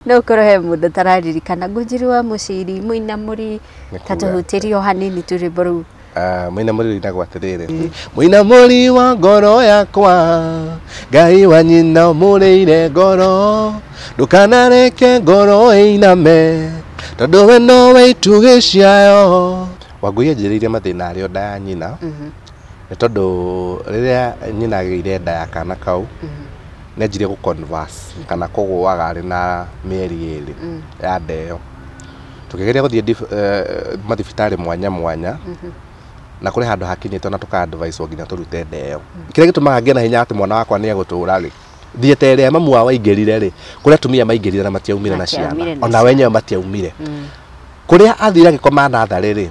No korohe mundu tararirikana Ngunjiri wa Muchiri Muinamuri tatuhutirio hanini turi boru Muinamuri ndagwa atiriri Muinamuri wa ngoro yakwa Ngai wa nyina mureire ngoro ndukanareke ngoro iname tondu we no weituge ciayo Wangui anjiriire mathina ario nda ya nyina ni tondu riria nyina ageire nda ya kana kau nenjire ku converse kana kugwaga ari na mieri iri ya ndeo tukigeria guthie mathibitari mwanya mwanya na kuri handu hakinyite na tuka advice nginya turute ndeo kire gitumaga ngena hinya ati mwana wakwa ni agutura ri thiete ria mamu wa waingirire ri kuria tumia maingirire na matiaumire na ciana ona wenyewe matiaumire kuria athira gikoma na thari ri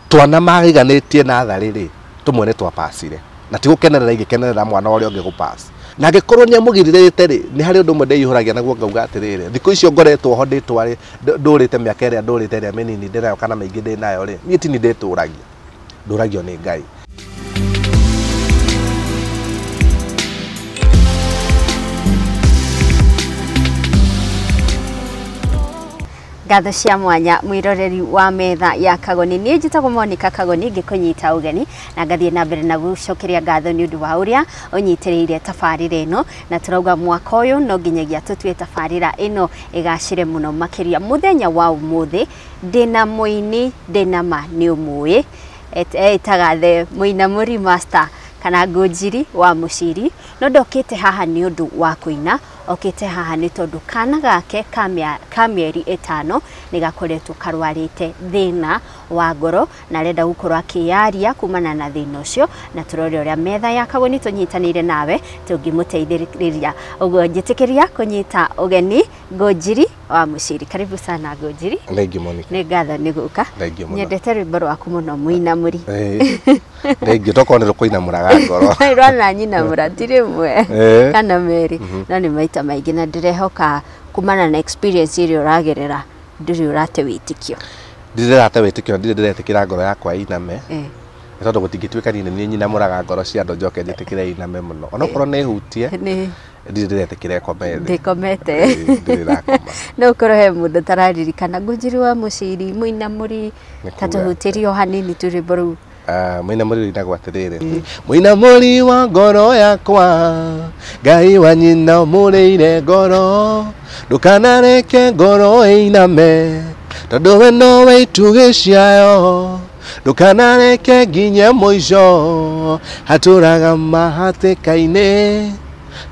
twana magiganitie na thari ri tumwe ni twapacire na tigukenerera igikenerera mwana uria ungi gupass na ngikorwo ni amugiririte ri ni hari undu mwe ndeyihuragia naguo ngauga atiriri thiku icio ngoretwo ho nditwa ri ndurite miaka iria ndurite ria minini ndinayo kana maingi ndinayo ri ni tini ndituragia nduragio ni Ngai Gatho cia mwanya mwiroreri wa metha ya Kagoni ni njitagwo Monica Kagoni ngikunyita ugeni na ngathie na mbere na gucokeria ngatho ni undu wa uria unyitiriire tafarira ino na turauga mwaka uyu no nginyagia tutue tafarira ino igacire muno makiria muthenya wa umuthi ndina muini ndina ma ni umui etagathe Muinamuri master kana Ngunjiri wa Muchiri no ndokite haha ni undu wa kuina okite haha ni tondu kana gake ka mieri 5 ni gakoretwo karwarite thina wa ngoro na renda gukorwo akiyaria kumana na thina ucio na turore uria metha ya Kagoni tunyitanire nawe tungimuteithiriria uguo njitikiria kunyita ugeni Ngunjiri wa Muchiri karibu sana Ngunjiri Thank you Monica ni ngatho ni guka nyendete rwimbo rwaku muno Muinamuri Thank you tokone rukuinamuraga ngoro rwana nyina muratire mwe kana meri no ni maita maingi na ndirehoka kumana na experience iria uragerera ndiri urate witikio ndirate witikio ndiretikira ngoro yakwa iname tondu gutingituika ni nyina muraga ngoro cia andu njoke njitikire iname muno ona korwo ni hutie ndiretikire komete ndikomete ndirakoma no korohe mundu tararirikana Ngunjiri wa Muchiri Muinamuri tatuhutirio hanini turi boru Muinamuri ndagwa atiriri Muinamuri wa ngoro yakwa Ngai wa nyina mureire ngoro ndukanareke ngoro iname tondu we no weituge ciayo ndukanareke nginya muico haturaga mahatikaine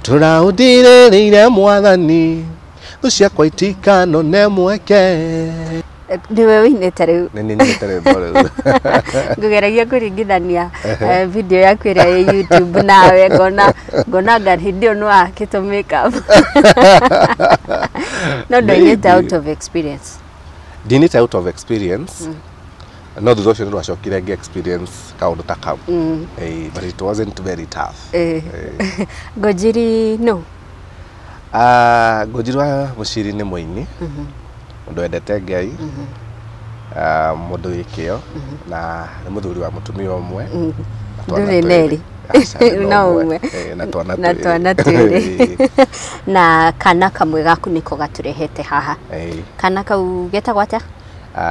turaundiririire mwathani thu ciakwa itikano ne mweke ndiwe winete riu ni tare bora ngugeragia kuringithania video yaku ira ya YouTube nawe ngona ngari ndio no akito makeup no doing out of experience did it out of experience no those who washokire experience kaundu takau but it wasn't very tough Ngunjiri no Ngunjiri wa Muchiri ni muini mundu endete Ngai mundu wikio na ni muthuri wa mutumia umwe nduri neri no umwe na twana twiri na kana kamwe gaku niko gaturehete haha kana kau getagwo atia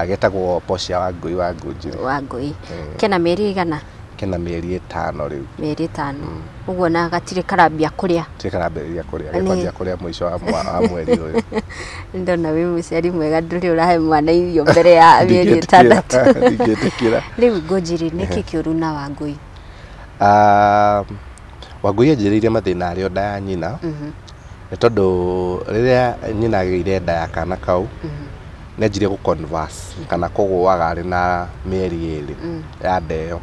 getagwo Pocia wa Ngui wa Ngunjiri wa Ngui kena mieri igana kena mieri 5 riu mieri 5 uguo na gatire karambia kuria tikarambia kuria gakwanjia kuria mwisho wa mweri uyu ndona wi muciari mwega nduri urahe mwana irio mbere ya mieri 6 ndigetikira riu Ngunjiri niki kiuru na Wangui Wangui anjiriire mathina ario nda ya nyina ni tondu riria nyina ageire nda ya kana kau nenjire ku converse kana kugwaga ari na mieri iri ya ndeo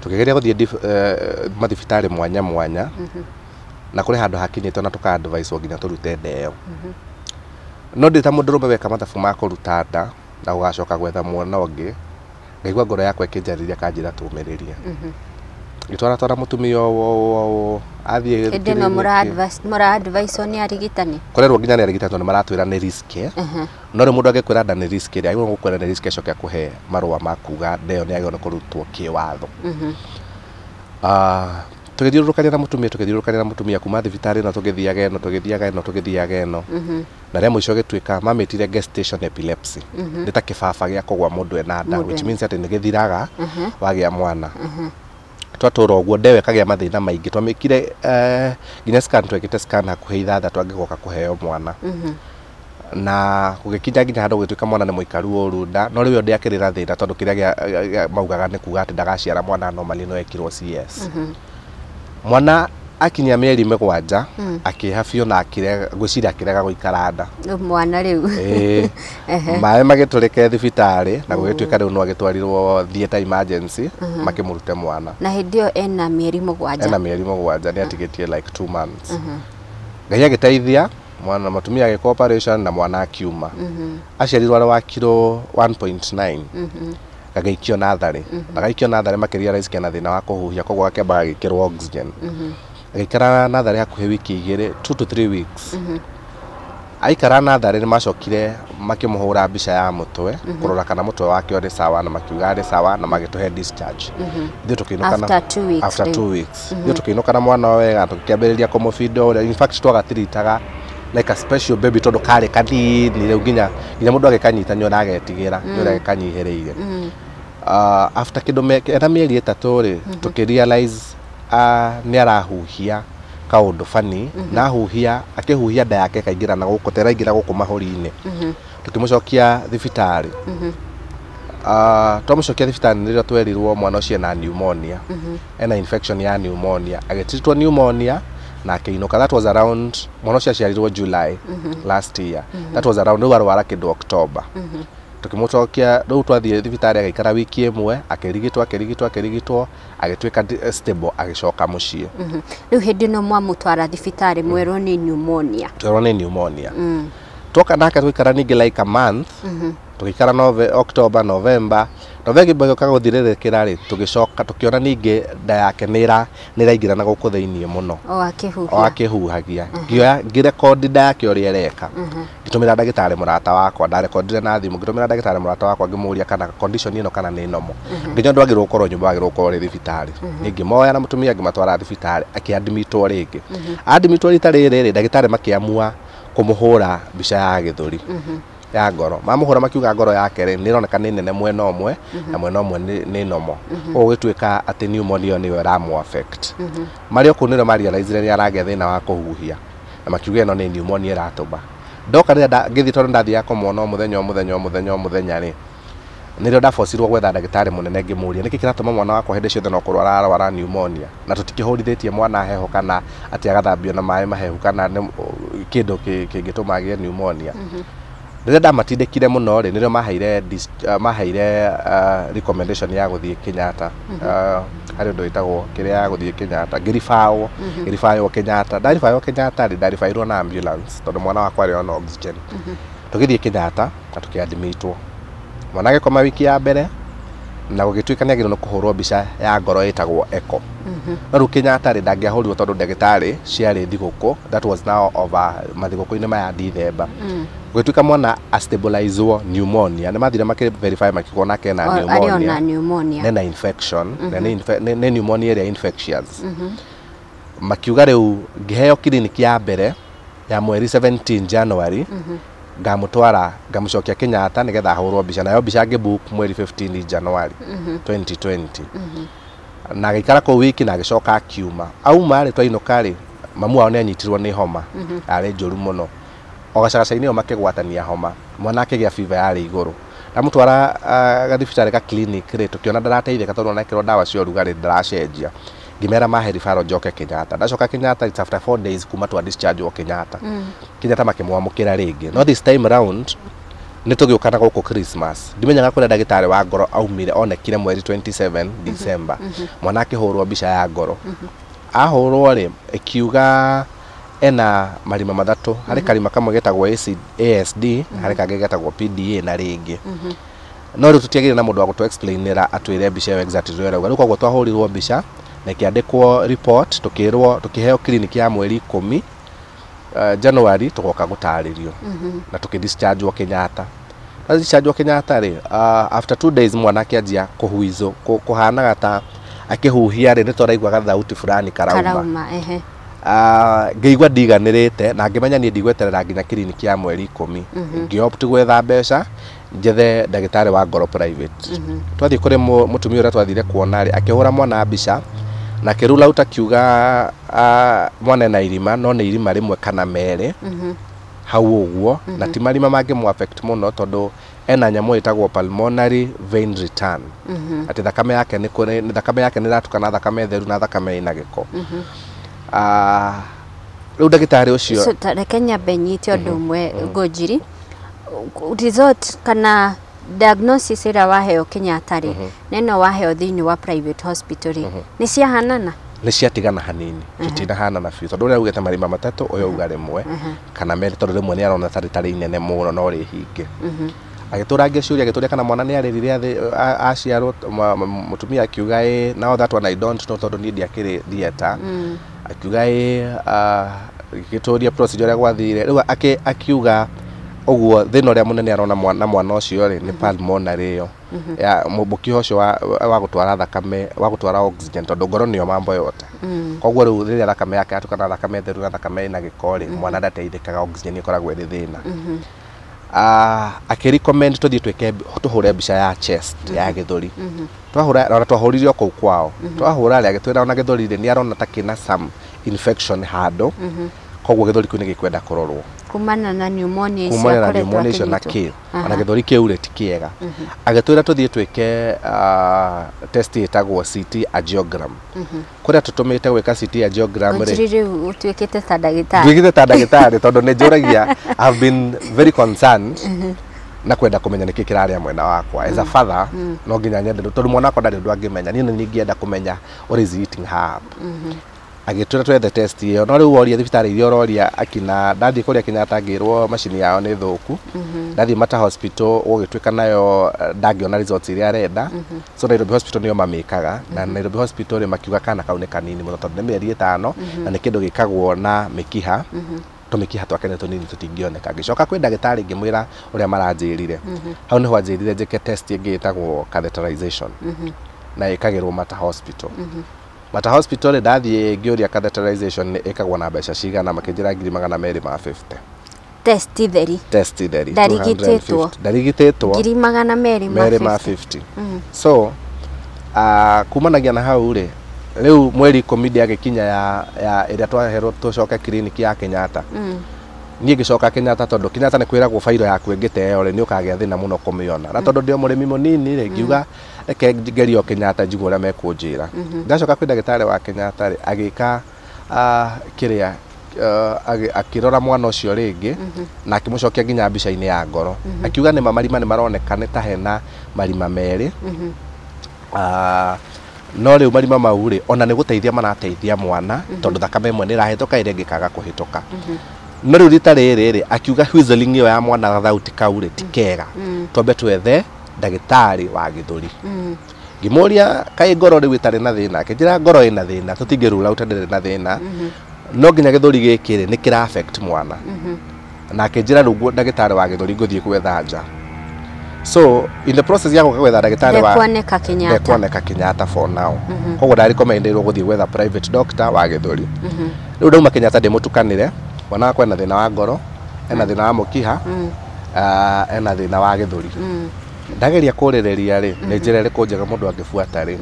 tukigeria guthie mathibitari mwanya mwanya na kuri handu hakinyite na tuka advice nginya turute ndeo no ndita mundurume weka mathabu ma kuruta nda na ugacoka gwetha mwana ungi ngaigua ngoro yakwa ikinjariria kanjira tumiriria gitwara mutumia wo athie ende no mura advice ni arigitani kurerwo nginya ni arigitani no maratwira ni risk no ri mundu agekwira nda ni risk ri agwo gukwira ni risk acoke akuhe marua makuga ndeo ni agwo kurutwo kiwatho tugithiurukania na mutumia kuma thibitari na tugithiaga eno na rĩa mũico gĩtuĩka mametire gestation epilepsy nĩ ta kĩbaba gĩa kũgwa mũndũ ena nda, which means atĩ nĩ gĩthiraga wagĩa mwana. Twatũra ũguo ndewe kagĩa mathĩna maingĩ, twamĩkire nginya scan, twekĩte scan hakuhĩ 6 angĩgoka kũheo mwana na gũgĩkinya nginya handũ gũgĩtuĩka mwana nĩ mũikaru ũru nda, no rĩu ndĩakĩrĩra thĩna tondũ kĩrĩa maugaga nĩ kuga atĩ ndagaciara mwana normally no ekirwo CS. Mwana akinya mĩeri 7 akĩha biũ na gwĩciria akĩrega gũikara nda mwana rĩu maĩ magĩtũrĩke thibitarĩ na gũgĩtuĩka rĩu no agĩtwarirwo theater emergency makĩmũrute mwana, na hĩndĩ ĩyo ena mĩeri 7 nĩ atigĩtie like 2 months. Ngai agĩteithia mwana, matumia agĩka operation na mwana akiuma. Aciarirwo arĩ wa kilo 1.9 gagaikio natharĩ na gaikio natharĩ makĩrealize kena thĩna wa kũhuhia, koguo akĩamba gĩkĩrwo oxygen. Agĩikara natharĩ hakuhĩ wiki 2 to 3 weeks. Aikara natharĩ nĩ macokire makĩmũhũra mbica ya mũtwe kũrora kana mũtwe wake ũrĩ sawa, na makiuga arĩ sawa na magĩtũhe discharge. After 2 weeks ithuĩ tũkĩinũkana mwana wega, tũkĩambĩrĩria kũmũfindo. In fact twagatiritaga like a special baby tondũ karĩ kanini rĩu nginya mũndũ agĩkanyita nĩ ũragetigĩra, nĩ ũragĩkanyihĩrĩire. After kĩndũ ena mĩeri 3 rĩ tũkĩrealize nĩ arahuhia kaũndũ funny na akĩhuhia nda yake kaingĩra na gũkũ teraingĩra gũkũ mahũri-inĩ. Tũkĩmũcokia thibitarĩ. Twamũcokia thibitarĩ nĩrĩo twerirwo mwana ũcio ena pneumonia, ena infection ya pneumonia. Agĩtitwo pneumonia na akĩinũka. That was around, mwana ũcio aciarirwo July last year. That was around, rĩu arwara kĩndũ October. Tukĩmũcokia rĩu twathiĩ thibitarĩ agĩikara wiki 1 akĩrigitwo agĩtuĩka stable agĩcoka mũciĩ. Rĩu hĩndĩ ĩno mwamũtwara thibitarĩ mwerwo nĩ pneumonia. Twoka nake tũikara ningĩ like a month. Tũgĩikara October, November gĩũka gũthirĩrĩkĩra rĩ tũgĩcoka tũkĩona ningĩ nda yake nĩ ĩraingĩra na gũkũ thĩinĩ mũno akĩhuhagia. Ngĩrekondi nda yake ũrĩa ĩreka, ngĩtũmĩra ndagĩtarĩ mũrata wakwa, ndarekondire na thimũ, ngĩtũmĩra ndagĩtarĩ mũrata wakwa ngĩmũria kana condition ĩno kana nĩ normal. Nginya ndũ agĩrwo gũkorwo nyũmba agĩrwo gũkorwo rĩ thibitarĩ. Ngĩmoya na mũtumia ngĩmatwara thibitarĩ, akĩadmitwo rĩngĩ. Admitwo rita rĩrĩ ndagĩtarĩ makĩamua kũmũhũra mbica ya gĩthũri ya ngoro. Mamũhũra makiuga ngoro yake rĩ nĩ ĩroneka nĩ nene mwena ũmwe na mwena ũmwe nĩ normal. Gũgĩtuĩka atĩ pneumonia nĩyo ĩramũ affect. Marĩ okũu nĩrĩo marealize nĩ aragĩa thĩna wa kũhuhia na makiuga ĩno nĩ pneumonia ĩratũmba. Ndoka rĩrĩa ngĩthiĩ tondũ ndathiaga kũmwona o mũthenya rĩ nĩrĩo ndabocirwo gwetha ndagĩtarĩ mũnene ngĩmũria nĩkĩ kĩratũma mwana wakwa hĩndĩ ciothe no kũrwara ararwara pneumonia, na tũtikĩhũrithĩtie mwana heho kana atĩ agathambio na maĩ mahehu kana kĩndũ kĩngĩtũma agĩe pneumonia. Rĩrĩa ndamatindĩkire mũno rĩ nĩrĩo maheire recommendation ya gũthiĩ Kenyatta. Harĩ ũndũ wĩtagwo kĩrĩa ya gũthiĩ Kenyatta, ngĩribayo Kenyatta. Ndaribayo Kenyatta rĩ ndaribairwo na ambulance tondũ mwana wakwa arĩ on oxygen. Tũgĩthiĩ Kenyatta na tũkĩadmitwo. Mwana agĩkoma wiki ya mbere na gũgĩtuĩka nĩ agĩrĩirwo kũhũrwo mbica ya ngoro ĩtagwo echo. No rĩu Kenyatta rĩ ndangĩahũrirwo tondũ ndagĩtarĩ ciarĩ thigũkũ. That was now over mathigũkũ-inĩ maya December. Gũgĩtuĩka mwana astabilizewo pneumonia, nĩ mathire makĩverify makĩgwo nake ena pneumonia na infection na nĩ pneumonia ĩrĩa infectious. Makiuga rĩu ngĩheo clinic ya mbere ya mweri 17 January ngamũtwara ngamũcokia Kenyatta nĩgetha ahũrwo mbica, nayo mbica ngĩbook mweri 15 January 2020. Na agĩikara kũu wiki na agĩcoka akiuma. Auma rĩ twainũka rĩ mamu wao nĩ anyitirwo nĩ homa yarĩ njũru mũno. O gacagaca-inĩ ĩyo makĩgwatania homa, mwana akĩgĩa fever yarĩ igũrũ. Ndamũtwara gathibitarĩ ka clinic rĩ tũkĩona ndarateithĩka tondũ onekĩrwo ndawa cia ũrugarĩ ndaracenjia. Ngĩmera mahe referral njoke Kenyatta. Ndacoka Kenyatta it's after 4 days kuma twa discharge o Kenyatta. Kenyatta makĩmwamũkĩra rĩngĩ. No this time round nĩ tũgĩũkana gũkũ Christmas. Ndimenyaga kũrĩa ndagĩtarĩ wa ngoro aumire, onekire mweri 27 December. Mwana akĩhũrwo mbica ya ngoro. Ahũrwo rĩ ĩkiuga ena marima 3. Harĩ karima kamwe getagwo ASD na harĩ kangĩ getagwo PDA na rĩngĩ. No rĩu tũtiagĩrĩire na mũndũ wa gũtũ explainĩra atwĩre mbica ĩyo exactly ũrĩa rĩu koguo twahũrirwo mbica na ĩkĩandĩkwo report tũkĩheo clinic ya mweri 10 January tũgoka gũtarĩrio na tũkĩdischarge Kenyatta. Na discharge Kenyatta rĩ after 2 days mwana akĩanjia kũhuizo kũhanaga ta akihuhia ri nituraigwa thauti fulani karauma ngeigwa ndiganirite na ngimenya ni ndigweterera nginya clinic ya mweri 10 ngiopt gwetha mbeca njethe ndagitari wa Ngoro private twathie kuri mutumia ura twathire kuona ri akihura mwana mbica na kirula utakiuga mwana na irima no ni irima rimwe kana mere hau uguo na ti marima mangi mu affect muno tondu ena nyamu itagwo pulmonary vein return ati thakame yake ni thakame yake ni ratukana thakame theru na thakame ina giko riu ndagitari ucio Kenya benyite undu umwe Ngunjiri result kana diagnosis ira waheo Kenyatta neno waheo thini wa private hospital ni ciahanana ni ciatigana hanini citinahana biũ tondu uria ugete marima matatu uyo uga rimwe kana meri tondu rimwe ni arona tari inene muno no ri hinge agitura ngeciuria agituria kana mwana ni aririre aciarwo mutumia akiuga now that one I don't know tondu ni ndiakiri theater akiuga gituria procedure ya gwathire riu akiuga oguo thina uria munene arona mwana ucio ri ni pulmonary yo ya mubuki ucio wa gutwara thakame wa gutwara oxygen tondu ngoro niyo mambo yote koguo riu riria thakame yake atukana thakame theru na thakame ina gikori mwana ndateithikaga oxygen ikoragwo iri thina akirecommend tuthie tweke tuhure mbica ya chest ya githuri twahuririo kou kwao twahura ri agitwira ona githuri ri ni arona takina some infection hado koguo githuri kiu ni gikwenda kurorwo kumana na pneumonia icio na ki ona githuri kiu ri ti kiega agitwira tuthie tweke test itagwo CT angiogram kuria tutumite gwika CT angiogram ri utwikite ta ndagitari tondu ni njuragia I've been very concerned na kwenda kumenya niki kiraria mwena wakwa as a father no nginya nyende tondu mwana akwa ndari ndu angimenya ni ningienda kumenya what is eating herb agitwira twethe test iyo no riu woria thibitari irio roria akina ndathi kuria Kenyatta ngirwo machine yao ni thuku ndathi Metha hospital ugitwika nayo ndangiona results iria arenda so Nairobi hospital niyo mamikaga na Nairobi hospital ri makiuga kana kau ni kanini muno tondu ni mieri 5 na ni kindu gikagwo na mikiha tumikiha twakene tunini tutingioneka ngicoka kwi ndagitari ngimwira uria maranjirire hau niho anjirire njike test ingi itagwo catheterization na ikagirwo Metha hospital Metha hospital ndathie ngiuria catheterization ikagwo na mbeca cigana makinjira 250 test theri ndarigititwo 250 so kumanagia na hau ri riu mweri 10 ndiagikinya ya iria twaherwo tucoke clinic ya Kenyatta nie gicoka Kenyatta tondu Kenyatta ni kwiragwo fairo yaku ingiteo ri ni ukagia thina muno kumiona na tondu ndio murimi munini ri ngiuga eke ngerio Kenyatta njigo uria mekunjira ndacoka kwi ndagitari wa Kenyatta ri agika kiria akirora mwana ucio ringi na akimucokia nginya mbica-ini ya Ngoro akiuga ni marima ni maroneka ni ta hena marima meri no riu marima mau ri ona ni guteithia marateithia mwana tondu thakame imwe ni rahitoka ire ngikaga kuhitoka no riu rita riri akiuga whistling iyo ya mwana thauti kaure tikega twambe twethe ndagitari wa githuri ngimuria kai Ngoro riu itari na thina akijira Ngoro ina thina tutingirula utendere na thina no nginya githuri gikiri ni kira affect mwana na akijira rugo ndagitari wa githuri nguthie kwetha nja so in the process ya gwetha ndagitari wa kuoneka Kenyatta for now koguo ndari recommended guthie gwetha private doctor wa githuri riu ndauma Kenyatta ndimutukanire wana akwa ena thina wa Ngoro ena thina wa mukiha ena thina wa githuri ndageria kurireria ri ni njira iriku njega mundu angifuata ri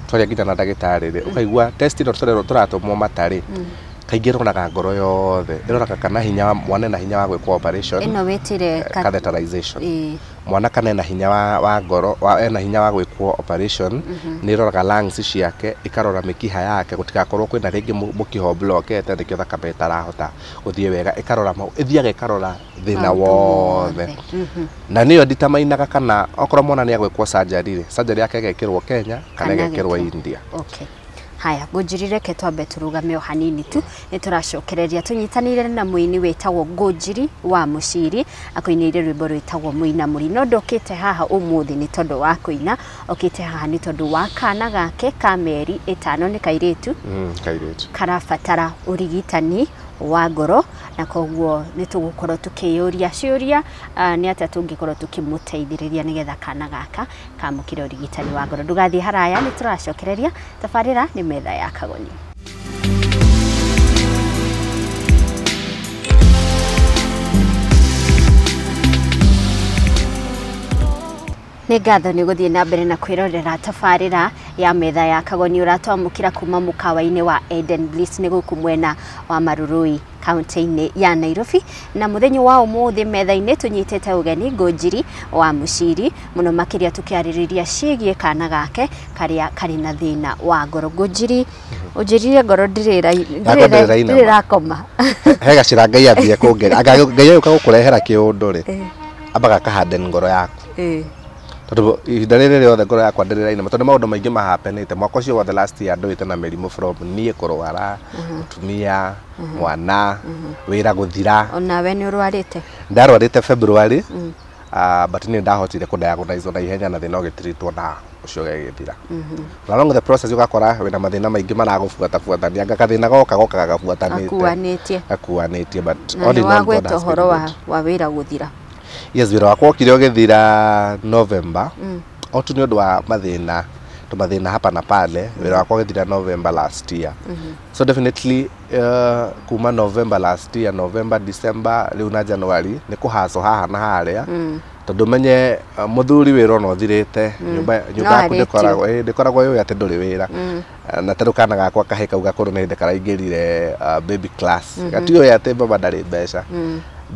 twaria nginya na ndagitari ri ukaigua test ino turatumwo matari kaingi ronaga Ngoro yothe ironaga kana hinya mwana na hinya wa gwikwa operation ino wetire catheterization mwana kana ena hinya wa Ngoro ena hinya wa gwikwa operation ni roraga lungs ciake ikarora mikiha yake gutigakorwo kwina ringi mukiho blockete ndikio thakame itarahota guthie wega ikarora mau ithiaga ikarora thina wothe na niyo nditamainaga kana okorwo mwana ni agwikwa surgery yake igekirwo Kenya kana igekirwo India haya Ngunjiri ke twambe turugame hanini tu ni turacokereria tunyitanire na muini wetagwo Ngunjiri wa Muchiri akoinire rwimbo rwetagwo Muinamuri no ndokite haha umuthi ni tondu wa kuina okite haha ni tondu wa kana gake ka meri 5 ni kairetu kairetu karabatara urigitani wa ngoro na koguo nĩ tũgũkorwo tukĩyũria ciũria nĩ atĩa tũngĩkorwo tukĩmũteithĩrĩria nĩgetha kana gaka kamũkĩre ũrigitani wa ngoro. Ndũgathiĩ haraya, nĩ tũracokereria. Tabarĩra nĩ metha ya Kagoni. Nĩ ngatho nĩ gũthiĩ na mbere na kwĩrorera tabarĩra ya metha ya Kagoni ũratwamũkĩra kuma mũkawa-inĩ wa Eden Bliss nĩ gũkũ mwena wa Marurui kaunti-inĩ ya Nairobi, na mũthenya wa ũmũthĩ metha-inĩ tũnyitĩte ũgeni Ngunjiri wa Muchiri, mũno makĩria tũkĩarĩrĩria ciĩgiĩ kana gake karĩa karĩ na thĩna wa ngoro. Ngunjiri, ũnjĩrire ngoro ndĩrakoma he gacira Ngai athie kũngera Ngai agĩũka gũkũrehera kĩũndũ rĩ ambaga kaharden ngoro yaku tondu ihinda rĩrĩ rĩothe ngoro yakwa ndĩrĩrainama tondu maũndũ maingĩ mahapenĩte mwaka ũcio wa the last year ndũĩte na mĩrimũ from niĩ kũrwara mũtumia mwana wĩra gũthira. Onawe nĩ ũrwarĩte? Ndarwarĩte February but nĩ ndahotire kũdiagnose na ihenya na thĩna ũgĩtreatwo na ũcio gĩgĩthira. Along the process ũgakora wĩna mathĩna maingĩ maragũbuatabuatania gathĩna goka gabuatanĩte gakuanĩtie but all in all God has been good. Wa wĩra gũthira. Yes, wĩra wakwa ũkire ũgĩthira November otu nĩ ũndũ wa mathĩna hapa na pale. Wĩra wakwa ũgĩthira November last year. So definitely kuma November last year, November, December, rĩu na January nĩ kũhaco haha na harĩa tondu menye muthuri wĩra no thirĩte nyumba yaku ndĩkoragwo yũĩ atĩ ndũrĩ wĩra na tarũ kana gakwa kahĩ kau gakũrũ nĩ hĩndĩ karaingĩrire baby class gatiũĩ atĩ baba ndarĩ mbeca.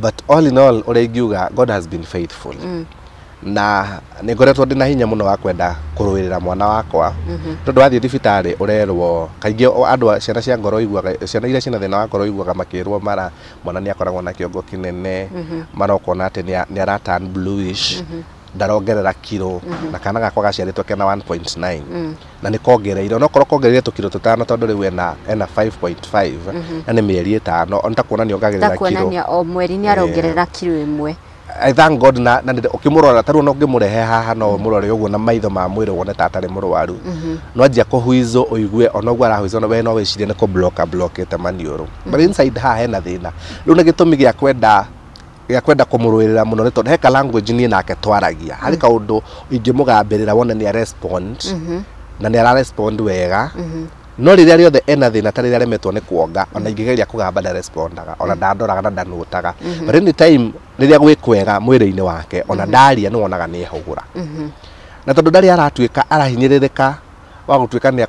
But all in all, ũrĩa God has been faithful. Na nĩ ngoretwo ndĩ na hinya mũno wa kwenda kũrũĩrĩra mwana wakwa. Tondũ wathiĩ thibitarĩ ũrerwo kaingĩ andũ ciana cia ngoro iguaga, ciana iria ciana thĩna wa ngoro iguaga makĩrwo mwana nĩ akoragwo na kĩongo kĩnene, marokona atĩ nĩ ara turn bluish, ndarongerera kilo na kana gakwa gaciarĩtwo kena 1.9 na nĩ kongereire onokorwo kongereire tũkiro tũtano tondũ rĩu ena 5.5 na nĩ mĩeri 5 onta kuonania ongagĩrĩra kilo, kuonania o mweri nĩ arongerera kilo ĩmwe. I thank God na ukimurora taru no ngimũrehe haha no mũrore ũguo na maitho ma mwĩrĩ wone tatarĩ mũrwaru no anjia kũhuizo ũigue ona ũguo arahuizo we no wĩcirie nĩ kũblockete maniũrũ but inside haha hena thĩna. Rĩu nĩ gĩtũmi gĩa kwenda kũmũrũĩrĩra mũno nĩ tondũ heka language niĩ nake twaragia harĩ kaũndũ ingĩmũgambĩrĩra wone nĩ respond na nĩ ara respond wega no rĩrĩa rĩothe ena thĩna ta rĩrĩa aremetwo nĩ kuonga ona ingĩgeria kũgamba nda respondaga ona ndandoraga na ndanũtaga but any time rĩrĩa gwĩ kwega mwĩrĩ-inĩ wake ona ndaria nĩ wonaga nĩ ehũgũra na tondũ ndarĩ aratuĩka arahinyĩrĩrĩka wa gũtuĩka nĩ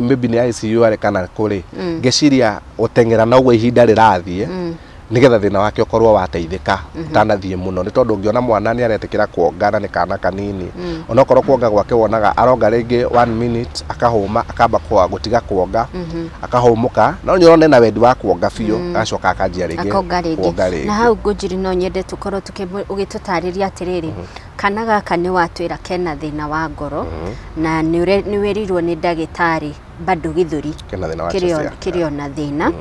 maybe nĩ ICU arĩ kana kũrĩ ngeciria gũteng'era na ũguo ihinda rĩrathiĩ nigetha thĩna wake ũkorwo wateithĩka ũtanathiĩ mũno nĩ tondũ ũngĩona mwana nĩ aretĩkĩra kuongana nĩ kana kanini onokorwo kuonga gwake wonaga aronga rĩngĩ 1 minute akahũma akamba gũtiga kuonga akahũmũka no nĩ ũrona ena wendi wa kuonga biũ agacoka akanjia rĩngĩ kuonga rĩngĩ. Na hau Ngunjiri no nyende tũkorwo ũgĩtũtarĩria atĩrĩrĩ kana gaka nĩ watwĩra kena thĩna wa ngoro na nĩ wĩrirwo nĩ ndagĩtarĩ bado gĩthũri kĩrĩ ona thĩna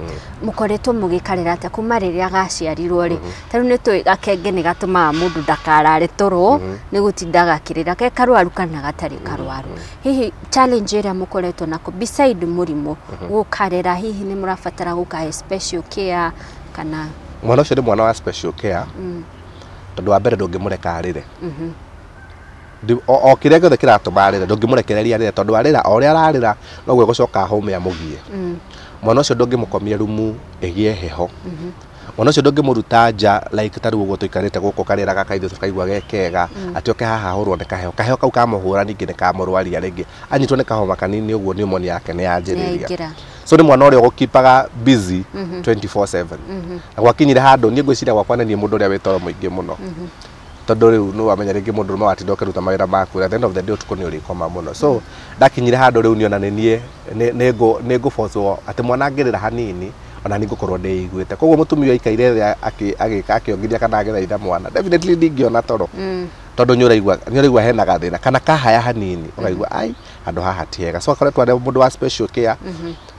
mũkoretwo mũgĩkarĩra atĩa kuma rĩrĩa gaciarirwo rĩ tarĩu nĩ tũĩ gakenge nĩ gatũmaga mũndũ ndakarare toro nĩ gũtindaga kĩrĩra ke karwaru kana gatarĩ karwaru. Hihi challenge ĩrĩa mũkoretwo nako beside mũrimũ gũkarera hihi nĩ mũrabatara gũkahe special care kana mwana ũcio nĩ mwana wa special care tondũ wa mbere ndũngĩmũreka arĩre o kĩrĩa gĩothe kĩratũma arĩre ndũngĩmũrekereria arĩre tondũ arĩra o ũrĩa ararĩra noguo gũcoka home amũgie mwana ũcio ndũngĩmũkomia rumu ĩgĩe heho mwana ũcio ndũngĩmũruta nja like tarĩ ũguo tũikarĩte gũkũ karĩra gakaitho tũkaigua gekega atĩoke haha hũrwo nĩ kaheo kau kamũhũra ningĩ nĩ kamũrwaria rĩngĩ anyitwo nĩ kahoma kanini ũguo pneumonia yake nĩ yanjĩrĩria so nĩ mwana ũrĩa ũgũkipaga busy 24/7 na gwakinyire handũ niĩ ngwĩciria gwakwa nĩ niĩ mũndũ ũrĩa wĩ toro mũingĩ mũno tondu riu no wamenya rĩngĩ mũndũ no atinda ũkĩruta mawĩra maku at the end of the day ũtukũ nĩ ũrĩkoma mũno so ndakinyire handũ rĩu niona nĩ nĩ ngũbocwo atĩ mwana angĩrĩra hanini ona nĩ ngũkorwo ndĩiguĩte koguo mũtumia aikaire agĩka akĩongiria kana agĩthaitha mwana definitely ndingĩona toro tondu nĩ ũraigua hena gathĩna kana kahaya hanini ũkaigua ai handũ haha ti hega so akoretwo arĩ mũndũ wa special care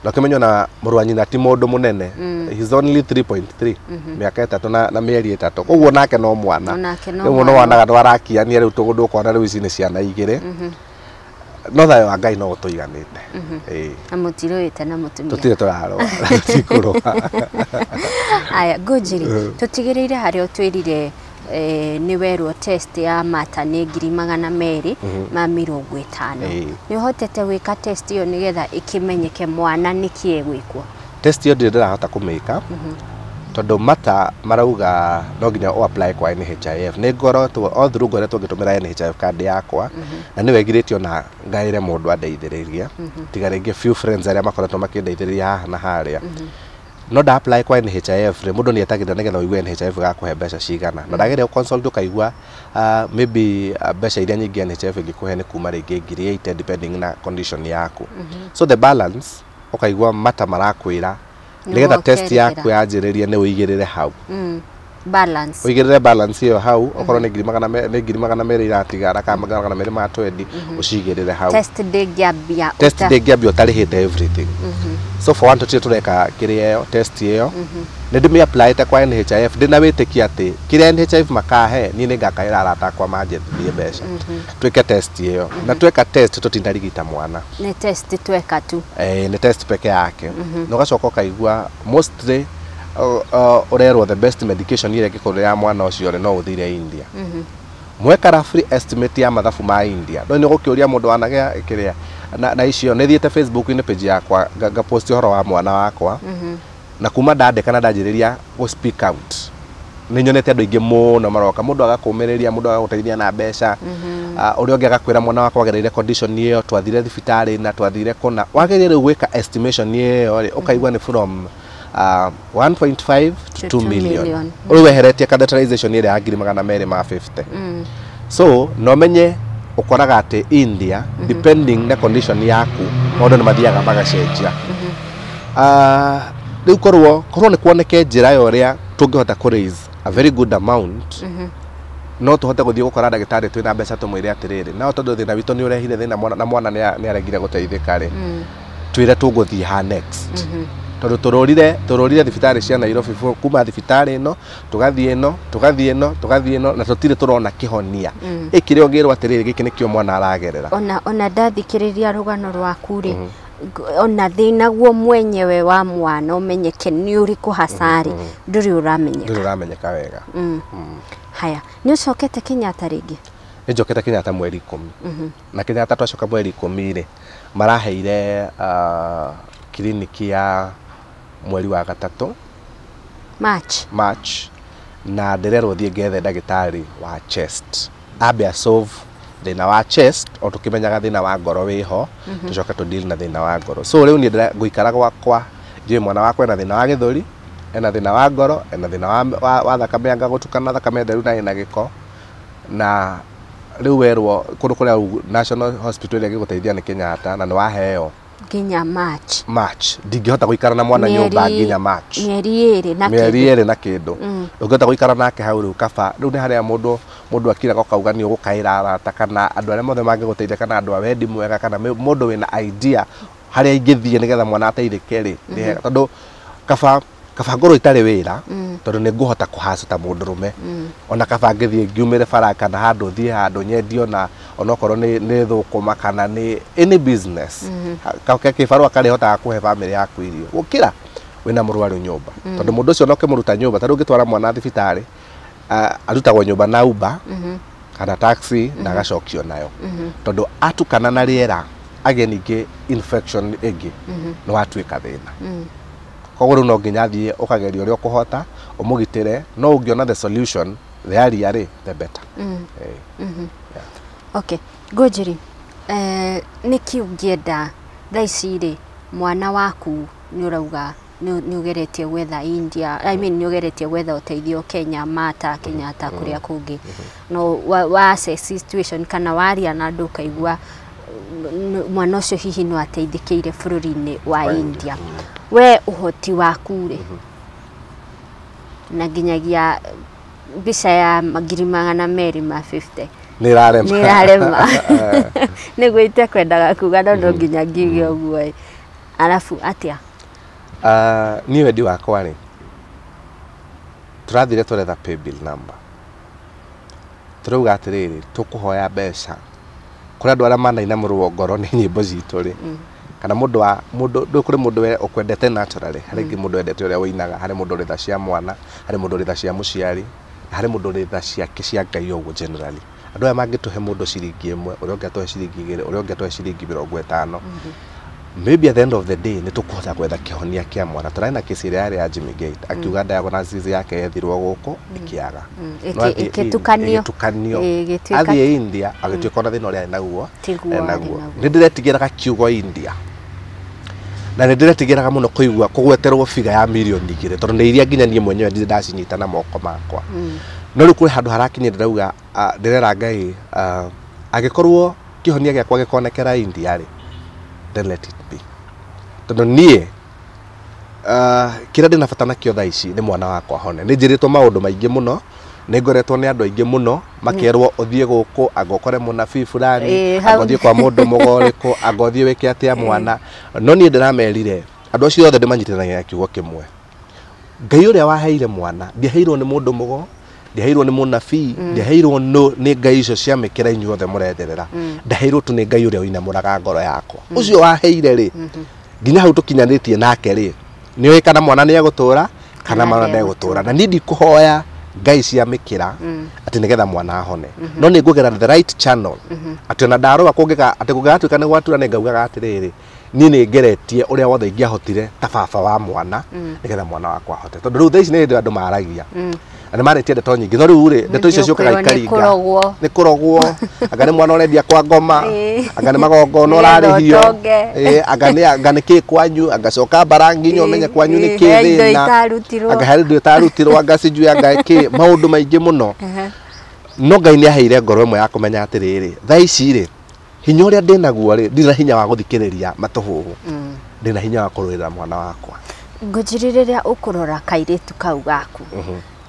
na ũkĩmenya na mũrũ wa nyina ti mũndũ mũnene he's only 3.3 mĩaka 3 na mĩeri 3 koguo nake no mwana rĩu no wanaga ndwarakiania rĩu tũgũndũ ũkona rĩu ici nĩ ciana igĩrĩ no thayo wa Ngai no gutuiganite amutiroite na mutumia tutire turarwa tikuru aya Ngunjiri tutigireire hari otwirire ni werwo test ya mata ni 250 ma 50 ni hotete wika test iyo nigetha ikimenyeke mwana nikie gwikwo test iyo ndirahota kumika tondu mata marauga no nginya o apply kwa NHIF ni ngoretwo all through ngoretwo ngitumira NHIF card yakwa na ni wegiritio na ngaire mundu andeithiriria tigaringe few friends aria makoretwo makindeithiriria haha na haria no da apply kwa NHIF mundu ni etagira nigetha uigue NHIF gakuhe mbeca cigana na ndagire consult ukaigua maybe mbeca iria nyingi NHIF ingikuhe ni kuma ringi 80 depending na condition yaku so the balance ukaigua mata marakwira nigetha test yaku yanjiririe ni uigirire hau balance uigirire balance iyo hau okorwo ni 200 iratigara kama 220 ucigirire hau test ngiambia utarihite everything so for one to tureka kirio test iyo ni ndimi apply ta kwa NHIF ndina witikia ati kiria NHIF makahe ni ngakaira arata kwa manjethie mbeca tweke test iyo na tweka test tutindarigita mwana ni test tweka tu ni test peke yake no gacoka kaigua mostly orerwo the best medication ire gikuru ya mwana ucio no uthire India mweka free estimate ya mathabu ma India no ni gukiuria mundu wanagea kiria na icio ni thiete Facebook ni page yakwa nga post horo wa mwana wakwa na kuma ndandeka na ndanjiriria go speak out ni nyonete andu ingi muno maroka mundu agakumiriria mundu agaguteithia na mbeca uri onge agakwira mwana wakwa agereire condition iyo twathire thibitari na twathire kuna wagereire gwika estimation iyo ukaigua ni from 1.5 to 2 million uri weheretie catheterization ile ya 250 so no menye ukoraga ati India depending na condition yaku maundu ni mathiaga magacenjia riu korwo ni kuoneke njira yoria tungihota ku raise a very good amount no tuhote guthii gukora ndagitari twina mbeca tumwire atiriri na tondu thina witu ni urehire thina na mwana ni aregire guteithika ri twire tunguthii ha next tondu turorire thibitari cia Nairobi kuma thibitari ino tugathie ino na tutire turona kihonia ikire ogirwo atiriri giki nikio mwana aragerera ona ndathikiriria rugano rwaku ri ona thina guo mwenyewe wa mwana umenyeke ni uriku hasari nduri uramenyeka wega haya ni ucokete Kenyatta ringi njokete Kenyatta mweri 10 na Kenyatta twacoka mweri 10 ri maraheire kliniki ya mweri wa gatatu March na ndirerwo thie ngethe ndagitari wa chest abe solve thina wa chest o tukimenyaga thina wa ngoro wiho tucoka tu deal na thina wa ngoro so riu ni nguikara gwakwa je mwana wakwa ena thina wa githuri ena thina wa ngoro ena thina wa thakame anga gutukana thakame theru na ina giko na riu werwo kundu kuria National Hospital ile giguteithia ni Kenyatta na ni waheo nginya March ndingihota guikara na mwana nyumba nginya March mieri eri na kindu ungihota guikara nake hau riu kaba riu ni haria mundu akira gukauga ni ugukaira arata kana andu aria mothe mangiguteithia kana andu awendi mwega kana mundu wina idea haria ingithie nigetha mwana ateithike ri ni hega tondu kaba ngoro itari wira tondu ni nguhota kuhacita mundu rume ona kaba ngithie ngiumire baraka na handu thie handu nyendio na onokorwo ni thukuma kana ni any business kibarua kari hota kuhe family yaku irio gukira wina murwaru nyumba tondu mundu ucio no kimuruta nyumba tondu ngitwara mwana thibitari arutagwo nyumba na Uber kana taxi na agacokio nayo tondu atukana na riera ageninge infection igi no watuika thina koguo no nginya thie ukageria uria ukuhota umugitire no ungiona the solution the earlier the better okay Ngunjiri niki ungienda thaici ri mwana waku ni urauga ni ugeretie gwetha India ni ugeretie gwetha uteithio Kenyatta kuria kungi no wa assess situation kana waria na andu kaigua mwana ucio hihi no ateithikire bururi-ini wa India we uhoti waku ri na nginyagia mbica ya 250 nirarema niguite kwendaga kuga no nginya ngiuge uguo alafu atia ni wedi wakwa ri turathire turetha pay bill number turauga atiriri tukuhoya mbeca kuri andu aria manainamurwo ngoro ni nyimbo citu ri kana mundu kuri mundu we ukwendete naturally hari mundu wendete uria winaga hari mundu ritha cia mwana hari mundu ritha cia muciari hari mundu ritha ciake cia Ngai uguo generally andu aya mangituhe mundu ciringi imwe uria ungituhe ciringi 2 uria ungituhe ciringi 50 maybe at the end of the day nitukuhota gwetha kihonia kia mwana turaina kesi ria ya Jimmy Gate akiuga diagnosis yake yethirwo guku ikiaga ikitukanio athie India agituika na thina uria naguo nindiretigiraga kiugo India na nindiretigiraga muno kuigua kugweterwo figa ya milioni 2 tondu ni iria nginya nie mwenyewe ndacinyita na moko makwa no riku handu harakinyira ndauga ndirera Ngai agikorwo kihonia giakwa gikonekera India ri then let it be tondu nie kira ndina bata nakio thaa ici ni mwana wakwa hone ni njiritwo maundu maingi muno ni ngoretwo ni andu aingi muno makerwo uthie guku agokore munabii fulani agothie kwa mundu mugoriku agothie weke atia mwana no nie ndiramerire andu acio othe ndimanyitithanagia kiugo kimwe Ngai uria waheire mwana ndiaheirwo ni mundu mugo ndiaheirwo ni munabii ndiaheirwo ni Ngai icio cia mikira inyuothe murenderera ndaheirwo tu ni Ngai uria uinamuraga ngoro yakwa ucio waheire ri nginya hau tukinyanitie nake ri ni oe kana mwana ni agutura kana mwana ndegutura na nindi kuhoya Ngai cia mikira ati nigetha mwana ahone no ni ngugera the right channel ati na ndaroga kungika ati kungatuika ni gwatura ni ngaugaga atiriri ni ni ngeretie uria wothe ingiahotire ta baba wa mwana nigetha mwana wakwa ahote tondu riu thaici ni andu maragia ani maretie ndeto nyingi no riu ri ndeto icio ciukaga ikaringa ni kurogwo anga ni mwana urendia kwa ngoma anga ni magongono urarihio anga ni ki kwanyu anga coka barangi nyo menye kwanyu ni ki thina anga hari ndu itarutirwo anga cinju anga ki maundu maingi muno no Ngai ni aheire ngoro imwe ya kumenya atiriri thaici ri hinya uria ndinaguo ri ndina hinya wa guthikiriria matuhuhu ndina hinya wa kurwirira mwana wakwa Ngunjiri riria ukurora kairitu kau gaku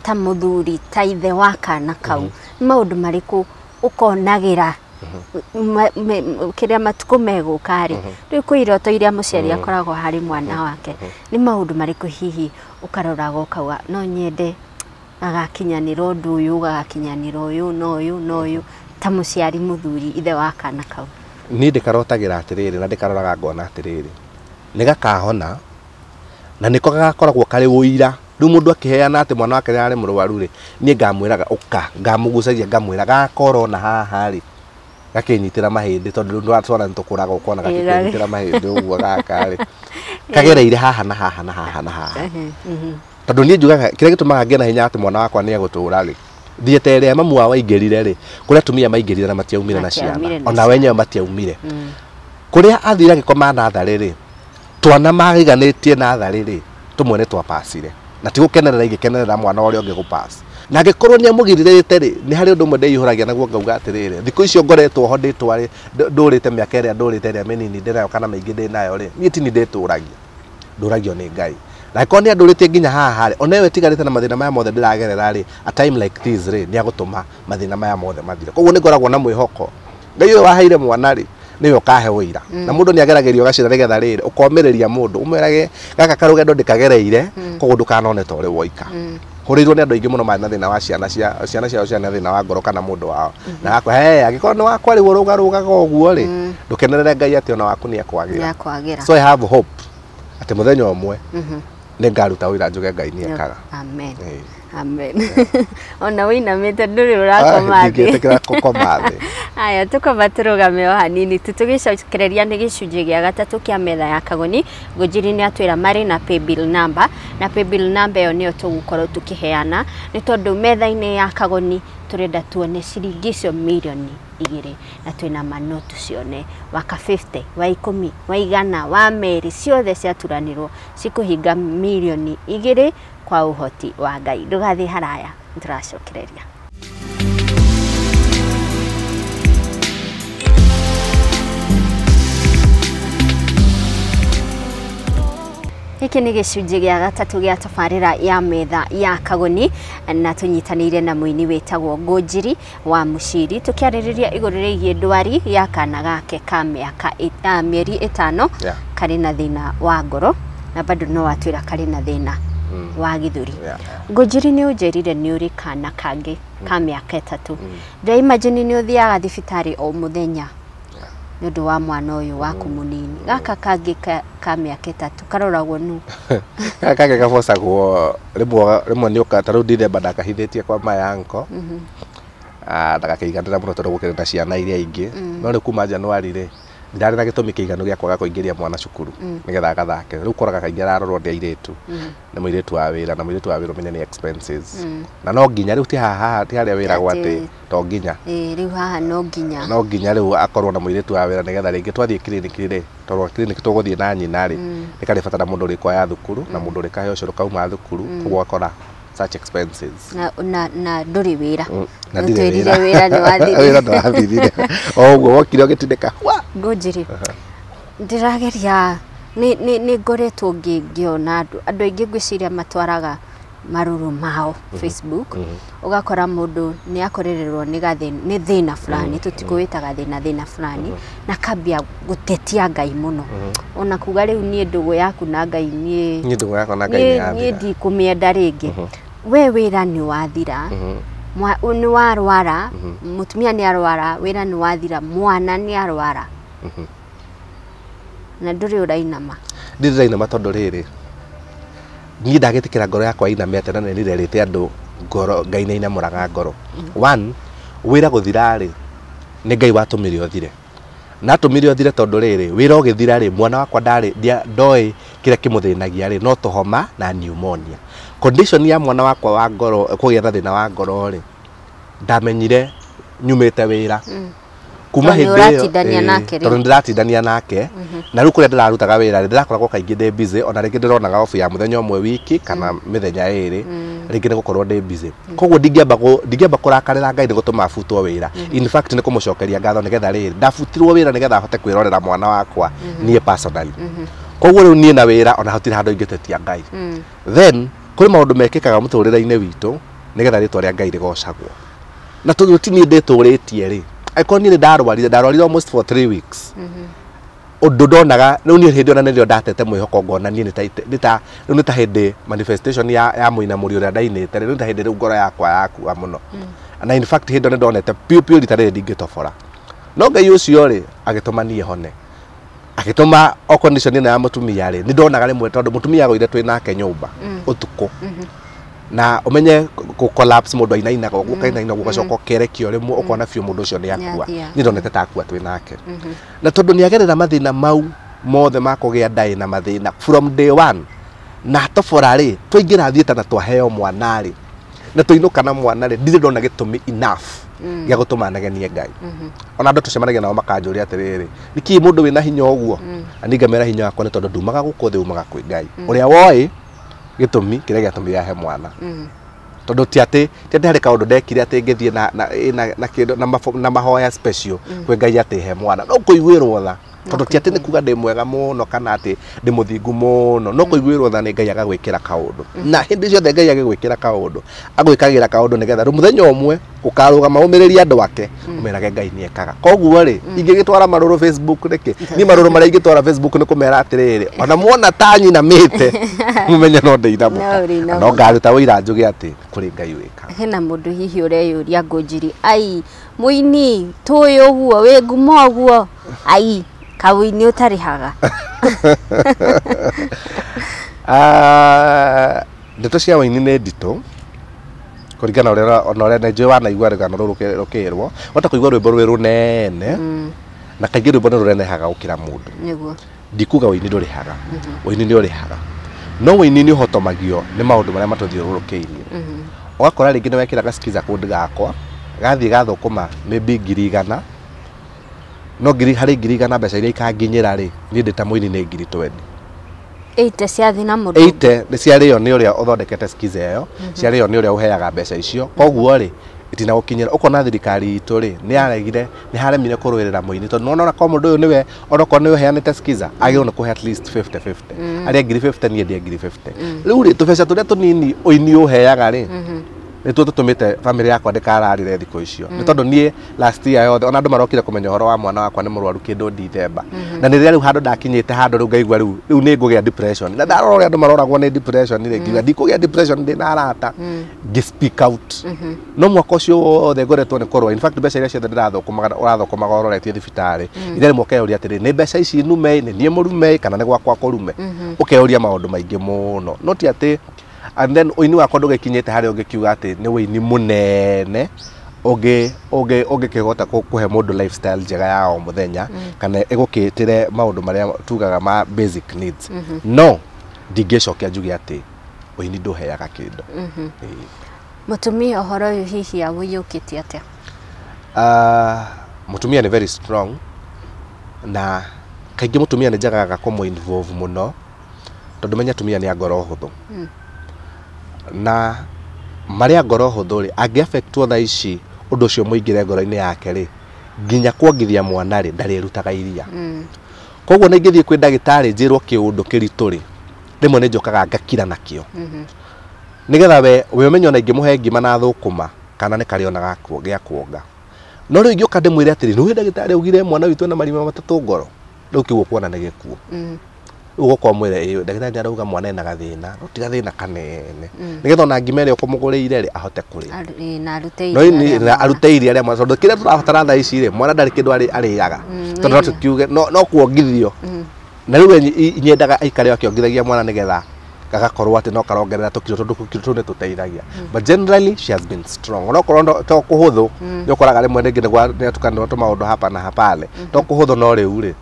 ta muthuri ta ithe wa kana kau maundu mariku ukonagira kiria matuko megukari riu kuiroto iria muciari akoragwo hari mwana wake ni maundu mariku hihi ukaroraga ukauga no nyende agakinyanira undu uyu agakinyanira uyu no uyu ta muciari muthuri ithe wa kana kau ni ndikarotagira atiriri na ndikaroraga ngona atiriri nigakahona na niko gagakoragwo kari uira riu mundu akiheana ati mwana wake ari murwaru ri ni ngamwiraga uka ngamugucagia ngamwiraga akoro na haha ri gakinyitira mahindi tondu ndu atwara ntukuraga ukona gakinyitira mahindi uguo gaka ri kagereire haha na haha na haha na haha tondu ni njugaga kire gitumaga ngena hinya ati mwana wakwa ni agutura ri thiete ria mamu wa waingirire ri kuria tumia maingirire na matiaumire na ciana ona wenyewe matiaumire kuria athira gikoma na thari ri twana magiganitie na thari ri tumwe ni twapacire na tigukenerera igikenerera mwana uria ungi gupass na ngikorwo ni amugiririte ri ni hari undu mwe ndeihuragia naguo ngauga atiriri thiku icio ngoretwo ho nditwa ri ndurite miaka iria ndurite ria minini ndinayo kana maingi ndinayo ri ni tini ndituragia nduragio ni Ngai na ko ni andurite nginya haha ri onewe tigarite na mathina maya mothe ndiragerera ri a time like this ri ni agutuma mathina maya mothe mathire koguo ni ngoragwo na mwihoko Ngai uyu waheire mwana ri niwe ukahe wira na mundu ni ageragerio gacira nigetha riri ukomereria mundu umerage gaka karugendo ndikagereire koguo ndukanone ta uri woika hurirwo ni andu aingi muno mari na thina wa ciana ciao ciana thina wa ngoro kana mundu wao na gakwa agikorwo ni wakwa ri urugarugaga uguo ri ndukenerere Ngai ati ona waku ni akwagira so I have hope ati muthenya umwe ni ngaruta wira njuge Ngai ni ekaga amen amen ona winamite nduri urakoma thi aya tukoma turugame o hanini tutugicokereria ni gicunji gia gatatu kia metha ya Kagoni Ngunjiri ni atwira mari na paybill number na paybill number yo niyo tugukorwo tukiheana ni tondu metha-ini ya Kagoni turenda tuone ciringi icio milioni 2 na twina manotu cione waka 50 wa 10 wa 100 wa meri ciothe ciaturanirwo cikuhinga milioni 2 kwa uhoti wa Ngai ndugathi haraya turacokereria Hiki ni gicunji gia gatatu gia tabarira ya metha ya Kagoni na tunyitanire na muini wetagwo Ngunjiri wa Muchiri tukiaririria iguru rigie ndwari ya kana gake ka miaka mieri 5 kari na thina wa ngoro na bado no atwira kari na thina wa githuri Ngunjiri ni unjerire ni uri kana kangi ka miaka 3 da imagine ni uthiaga thibitari o muthenya nyodo wa mwana uyu waku munini gaka kangĩ ka mĩaka 3 karoragwo nu kangĩ gabocagwo rimwe nĩ ukataru ndithemba ndakahithĩtie kwa mayanko ndagakĩiganĩra mũno tondũ gũkĩrĩ na ciana iria ingĩ no rĩu kuma Januari rĩ ndirarĩ na gĩtũmi kĩiganu gĩa kwaga kũingĩria mwana cukuru nĩgetha agathake rĩu koraga kaingĩ ararorwo nĩ airĩtu nĩ mũirĩtu wa wĩra na mũirĩtu wa wĩra ũmenye nĩ expenses na no nginya rĩu ti haha ti harĩa wĩragwo atĩ to nginya rĩu haha no nginya rĩu akorwo na mũirĩtu wa wĩra nĩgetha rĩngĩ twathiĩ kiriniki rĩ tondũ kiriniki tũgũthiĩ na nyina rĩ nĩ karĩ bata na mũndũ ũrĩ kwaya thukuru na mũndũ ũrĩ kahe ũcũrũ kauma thukuru koguo akora such expenses na ndũrĩ wĩra na ndirĩ wĩra nĩ wathirire oguo wokire ũgĩtindĩka Ngunjiri ndirageria nĩ ngoretwo ngĩona andũ aingĩ ngwĩciria matwaraga maruru mao Facebook ugakora mũndũ nĩ akorererwo nĩ thĩna fulani tũtikũwĩtaga thĩna fulani na kambia gũtetia Ngai mũno ona kuga rĩu niĩ ndũgũ yaku na Ngai niĩ ndikũmĩenda rĩngĩ we wĩra nĩ wathira nĩ warwara mũtumia nĩ arwara wĩra nĩ wathira mwana nĩ arwara na ndũrĩ ũrainama ndirainama tondũ rĩrĩ niĩ ndagĩtĩkĩra ngoro yakwa inamĩte na nĩrĩrĩte andũ ngoro Ngai nĩ inamũraga ngoro one wĩra gũthira rĩ nĩ Ngai watũmire ũthire na atũmire ũthire tondũ rĩrĩ wĩra ũgĩthira rĩ mwana wakwa ndoĩ kĩrĩa kĩmũthĩnagia rĩ no tũhoma na pneumonia condition ya mwana wakwa wa ngoro kũgĩa na thĩna wa ngoro rĩ ndamenyire nyumĩte wĩra kuma hĩndĩ ĩyo tondũ ndiratindania nake na rĩu kũrĩa ndĩrarutaga wĩra ndĩrakoragwo kaingĩ ndĩ busy ona rĩngĩ ndĩronaga off ya mũthenya ũmwe wiki kana mĩthenya ĩrĩ rĩngĩ nĩ gũkorwo ndĩ busy koguo ndingĩamba kũrakarĩra Ngai nĩ gũtũma abutwo wĩra in fact nĩ kũmũcokeria ngatho nĩgetha rĩrĩ ndabutirwo wĩra nĩgetha hote kwĩrorera mwana wakwa niĩ personally koguo rĩu niĩ na wĩra ona hatirĩ handũ ingĩtetia Ngai then kũrĩ maũndũ mekĩkaga mũtũrĩre-inĩ witũ nĩgetha rĩtwa rĩa Ngai rĩgocagwo na tondũ ti niĩ ndĩtũrĩtie rĩ akorwo niĩ ndarwarire almost for 3 weeks ũndũ ndonaga rĩu niĩ hĩndĩ ona nĩrĩo ndatete mwĩhoko ngona niĩ nĩ ta hĩndĩ manifestation ya Muinamuri ũrĩa ndainĩte rĩu nĩ ta hĩndĩ rĩu ngoro yakwa yakua mũno na in fact hĩndĩ ona ndonete piũ rita rĩrĩ ndingĩtobora no Ngai ũcio rĩ agĩtũma niĩ hone agĩtũma o condition ĩno ya mũtumia rĩ nĩ ndonaga rĩmwe tondũ mũtumia agũire twĩ nake nyũmba ũtukũ na umenye ku collapse mũndũ ainainaga ũguo kainaina gũgacoka ũkerekio rĩmwe ũkona biũ mũndũ ũcio nĩ akua nĩ ndonete ta akua twĩ nake na tondũ nĩ agerera mathĩna mau mothe ma kũgĩa ndaĩ na mathĩna from day one na tobora rĩ twaingĩra thiĩta na twaheo mwana rĩ na tũinũka na mwana rĩ ndirĩ ndona gĩtũmi enough gĩa gũtũma negenie Ngai ona andũ tũcemanagia nao makanjũria atĩrĩrĩ nĩkĩ mũndũ wĩna hinya ũguo ani ngamera hinya wakwa nĩ tondũ ndumaga gũkũ thĩ umaga kwĩ Ngai ũrĩa woĩ gĩtũmi kĩrĩa gĩatũmire ahe mwana tondũ ti atĩ harĩ kaũndũ ndekire atĩ ngĩthiĩ na kĩndũ na mahoya special kwĩ Ngai atĩ he mwana no kũiguĩrwo tha tondũ ti atĩ nĩ kuga ndĩ mwega mũno kana atĩ ndĩ mũthingu mũno no kũiguĩrwo tha nĩ Ngai agagwĩkĩra kaũndũ na hĩndĩ ciothe Ngai agĩgwĩkĩra kaũndũ agwĩkagĩra kaũndũ nĩgetha mũthenya ũmwe ũkarũgama ũmĩrĩria andũ ake ũmerage Ngai nĩ ekaga koguo rĩ ingĩgĩtwara marũrũ Facebook nĩkĩ niĩ marũrũ marĩa ingĩtwara Facebook nĩ kũmera atĩrĩrĩ ona muona ta nyinamĩte mũmenye no ndĩinamũka no ngaruta wĩira njuge atĩ kũrĩ Ngai wĩkaga hena mũndũ hihi ũreyũria Ngunjiri ai mũini tũĩ ũguo wĩ ngumo ũguo ai kawĩini ũtarĩhaga ndeto cia wĩini nĩ nditũ kũringana ũrĩa na njũĩ wanaigua rũgano rũrũ rũkĩrwo wata kũigua rwĩmbo rwĩ rũnene na kaingĩ rwĩmbo nĩ rũrenehaga gũkĩra mũndũ ndikuga wĩini ndũrĩhaga wĩini nĩ ũrĩhaga no wĩini nĩ ũhotomagio nĩ maũndũ marĩa matũthiũrũrũkĩirie ũgakora rĩngĩ nĩ wekĩra gaskiza kũndũ gakwa gathiĩ gathũkũma maybe 100 no harĩ 100 mbeca iria ikanginyĩra rĩ niĩ ndĩ ta mũini nĩ 20 8 ciathi na mũndũ 8 nĩ ciarĩo nĩ ũrĩa ũthondekete skiza ĩyo ciarĩo nĩ ũrĩa ũheaga mbeca icio koguo rĩ itina gũkinyĩra ũkona thirikari itũ rĩ nĩ haremire kũrũĩrĩra mũini tondũ nona kwa mũndũ ũyũ nĩwe onokorwo nĩwe ũheanĩte skiza agĩrĩirwo nĩ kũhe at least 50-50 arĩa 50 niĩ ndĩ 50 rĩu rĩ tũbeca tũrĩa tũnini ũini ũheaga rĩ nä tuo tå tå mä te bamĩrĩ yakwa ndĩkararire thikũ icio nĩ tondũ niĩ last year yothe ona andũ marokire kũmenya ũhoro wa mwana wakwa nĩ mũrwaru kĩndũ December na nĩ rĩrĩa rĩu handũ ndakinyĩte handũ rĩu ngaigua rĩu nĩ ngũgĩa depression na ndarora ũrĩa andũ maroragwo nĩ depression rĩ ngiuga ndikũgĩa depression ndĩ na arata ngĩ speak out no mwaka ũcio wothe ngoretwo nĩ kũrũa in fact mbeca iria ciothe ũrathokomaga ũroretie thibitarĩ irĩa rĩmwe ũkeyũria atĩrĩ nĩ mbeca ici nume nĩ niĩ mũrume kana nĩ gwakwa kũrume ũkeyũria maũndũ maingĩ mũno no ti atĩ and then ũini wakwa ndũgĩkinyĩte harĩa ũngĩkiuga atĩ nĩ ũini mũnene ũngĩkĩhota kũhe mũndũ lifestyle njega ya o mũthenya kana ĩgũkĩtĩre maũndũ marĩa tugaga ma basic needs no ndingĩcokia njuge atĩ ũini ndũheaga kĩndũ mũtumia ũhoro ũyũ hihi awũiyũkĩtie atĩa mũtumia nĩ very strong na kaingĩ mũtumia nĩ njagaga kũmũ-involve mũno tondũ menya atumia nĩ a ngoro hũthũ na marĩa ngoro hũthũ rĩ angĩ-affectwo thaa ici ũndũ ũcio mũingĩre ngoro-inĩ yake rĩ nginya kuongithia mwana rĩ ndarĩ rutaga iria koguo nĩ ingĩthiĩ kwĩ ndagĩtarĩ njĩrwo kĩũndũ kĩritũ rĩ rĩmwe nĩ njokaga ngakira nakĩo nĩgetha we ũmenye ona ingĩmũhe ngima na thũkũma kana nĩ karĩ ona gĩa kuonga no rĩu ingĩũka ndĩmwĩre atĩrĩ nĩ ndagĩtarĩ augire mwana witũ na marima matatũ ngoro rĩu kĩguo kuona nĩ gĩkuo ugokorwo mwĩre ndagĩtarĩ nĩ arauga mwana ena gathĩna no ti gathĩna kanene nĩgetha ona ngima ĩrĩa ũkũmũgũrĩire rĩ ahote kũrĩa na arute iria rĩa mwana tondũ kĩrĩa tũrabatara thaa ici rĩ mwana ndarĩ kĩndũ arĩaga tondũ no tũkiuge no kuongithio na rĩu nyendaga aikare akĩongithagia mwana nĩgetha gagakorwo atĩ no karongerera tũkiro tondũ tũkiro nĩ tũteithagia but generally she has been strong ona korwo to kũhũthũ nĩ ũkoraga rĩmwe rĩngĩ nĩ atukanĩrwo tũmaũndũ hapa na hapale to kũhũthũ no rĩu rĩ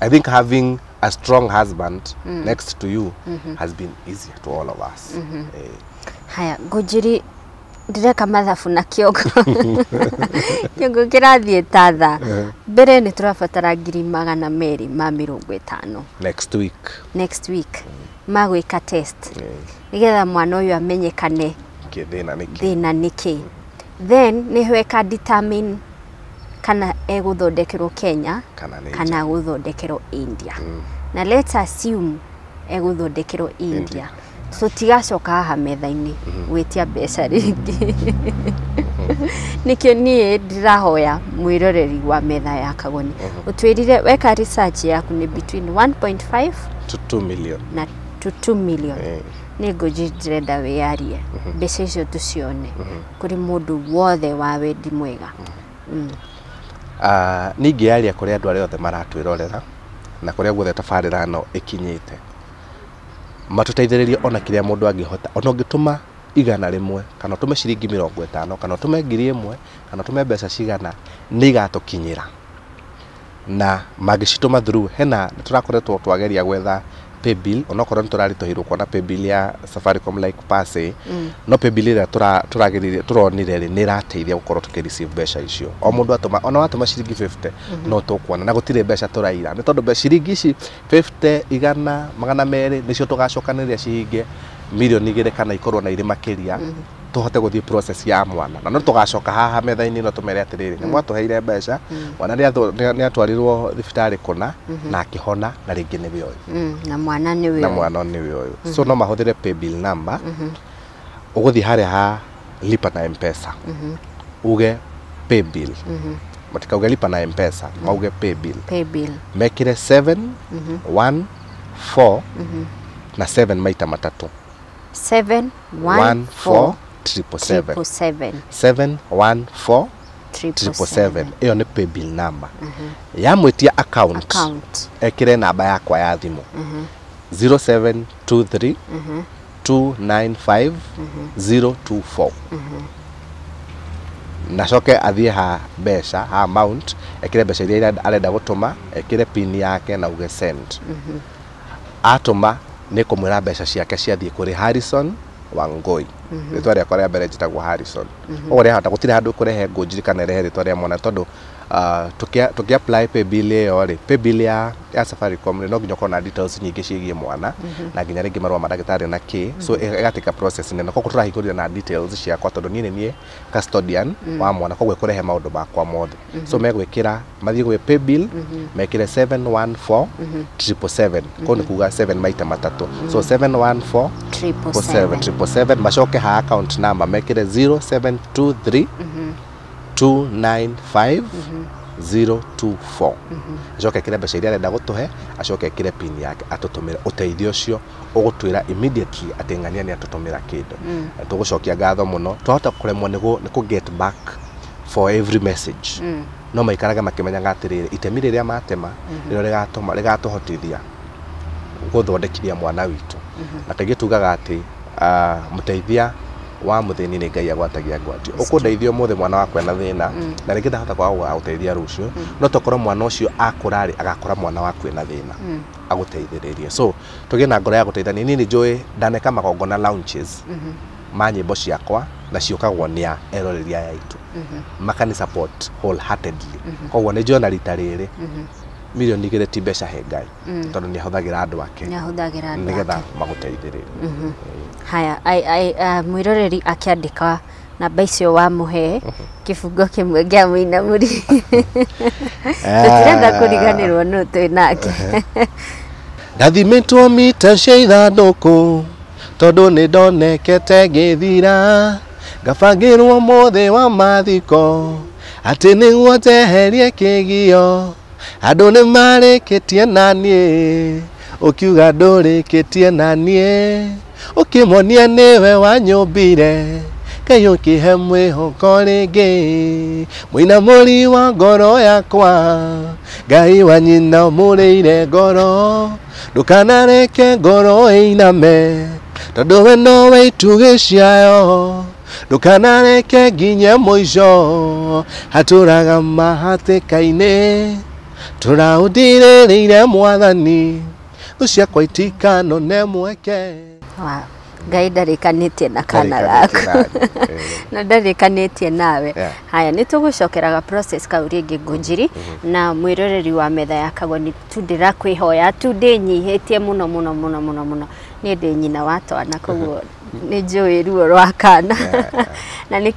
I think having a strong husband next to you has been easier to all of us. Haya, Ngunjiri ndireka mathabu na kĩongo kĩongo kĩrathiĩ tatha mbere nĩ tũrabatara 250,000 next week magwĩka test nĩgetha mwana ũyũ amenyekane thĩna nĩkĩ then nĩho eka determine kana egũthondekerwo Kenya kana gũthondekerwo India na let's assume egũthondekerwo India tutigacoka haha metha-inĩ gwĩtia mbeca rĩngĩ nĩkĩo niĩ ndĩrahoya mwĩroreri wa metha ya Kagoni ũtwĩrire weka research yaku nĩ between 1.5 to 2 million na to 2 million nĩ Ngunjiri ndĩrenda wĩyarie mbeca icio tũcione kũrĩ mũndũ wothe wa wendi mwega ningĩ yaria kũrĩ andũ arĩa othe maratwĩrorera na kũrĩa guothe tabarĩra no ĩkinyĩte matũteithĩrĩrie ona kĩrĩa mũndũ angĩhota ona ũngĩtũma 100 kana ũtũme ciringi 50 kana ũtũme 1,000 kana ũtũme mbeca cigana nĩ igatũkinyĩra na mangĩcitũma through hena tũrakoretwo twageria gwetha paybill onokorwo nĩ tũraritũhirwo kuona paybill ya Safaricom like passe no paybill ĩrĩa tũrageririe turonire nĩ ĩrateithia gũkorwo tũkĩreceive mbeca icio o mũndũ atũma ona watũma ciringi 50 no tũkuona na gũtirĩ mbeca tũraira nĩ tondũ ciringi ici 50 100 200 nĩcio tũgacokanĩrĩria cihinge milioni 2 kana ikorwo na irĩ makĩria tuhote gũthiĩ process ya mwana na no tũgacoka haha metha-inĩ no tũmere atĩrĩrĩ nĩ mwatũheire mbeca mwana nĩ atwarirwo thibitarĩ kũna na akĩhona na rĩngĩ nĩ wĩoyo na mwana nĩ wĩoyo so no mahũthĩre paybill number ũgũthiĩ harĩa ha lipa na M-Pesa uge paybill matikauge lipa na M-Pesa mauge paybill mekire 714 na 7 maita matatũ 714 714 iyo nĩ paybill number ya mwĩtia account ekire namba yakwa ya thimũ 0723 295 024 nacoke athiĩ ha mbeca ha amount ekire mbeca iria arenda gũtũma ekire pin yake na uge send atũma nĩ kũmwĩra mbeca ciake ciathiĩ kũrĩ Harrison Wangoi rĩtwa rĩakwa rĩa mbere njĩtagwo Harrison ũguo rĩahota gũtirĩ handũ kũrehe Ngunjiri kana rehe rĩtwa rĩa mwana tondũ tuki-apply paybill ĩyo rĩ paybill ya Safaricom rĩ no nginya ũkorwo na details nyingĩ ciĩgiĩ mwana na nginya rĩngĩ marũa ma ndagĩtarĩ na kĩ so ĩgatĩka process nene koguo tũrahingũrĩra na details ciakwa tondũ niĩ nĩ niĩ custodian wa mwana koguo kũrehe maũndũ makwa mothe so megwĩkĩra mathiĩ gwĩ paybill mekĩre 714 777 koguo nĩ kuga 7 maita matatũ so 714 777 macoke ha account number mekire 0723 295 024 acoke kire mbeca iria arenda gutuhe acoke kire pin yake atutumire uteithio ucio ugutwira immediately ati ng'ania ni atutumira kindu tugucokia ngatho muno twahota kuremwo ni ku get back for every message no maikaraga makimenya ngatirire itemi riria matema riro rigatuhotithia guthondekithia mwana witu na kaingĩ tugaga ati muteithia wa muthini ni Ngai agwatagia ngwatio ukundeithio muthe mwana wakwa na thina na ringi ndahota kwaga guteithia rucio no tokorwo mwana ucio akurari agakora mwana waku na thina aguteithiririe so tugie na ngoro ya guteithania nini njui ndaneka magongona launches ma nyimbo ciakwa na ciukagwo ni a eroreria yaitu makani support wholeheartedly koguo ni njona rita riri milioni igire ti mbeca he Ngai tondu ni ahuthagira andu ake nigetha maguteithiririe haya mwiroreri akiandika namba icio wa muhe kibungo kimwe gĩa Muinamuri tutirenda kuriganirwo no twi nake ndathimitwo mita cia ithandũkũ tondu ni ndonekete ngĩthira ngabangĩrwo mũthĩ wa mathiko atĩ nĩguo njeherie kĩgio andũ nĩ marĩkĩtie naniĩ ũkiuga ndũrĩkĩtie naniĩ ukimonia niwe wanyumbire Ngai ũkĩhe mwĩhoko rĩngĩ Muinamuri wa ngoro yakwa Ngai wa nyina ũmũrĩire ngoro ndukanareke ngoro ĩiname tondũ we nowe itugĩ ciayo ndukanareke nginya mũico hatũraga mahatĩka-inĩ tũraũndirĩrĩire Mwathani thũ ciakwa itikanone mweke. Ngai ndarĩkanĩtie na kana gaku na ndarĩkanĩtie nawe haya nĩtũgũcokeraga process kau rĩngĩ Ngunjiri na mwĩroreri wa metha ya Kagoni ndĩrakwihoya ndĩnyihĩtie mũno nĩ ndĩ nyina wa twana koguo nĩ njũĩ ruo rwa kana na nĩ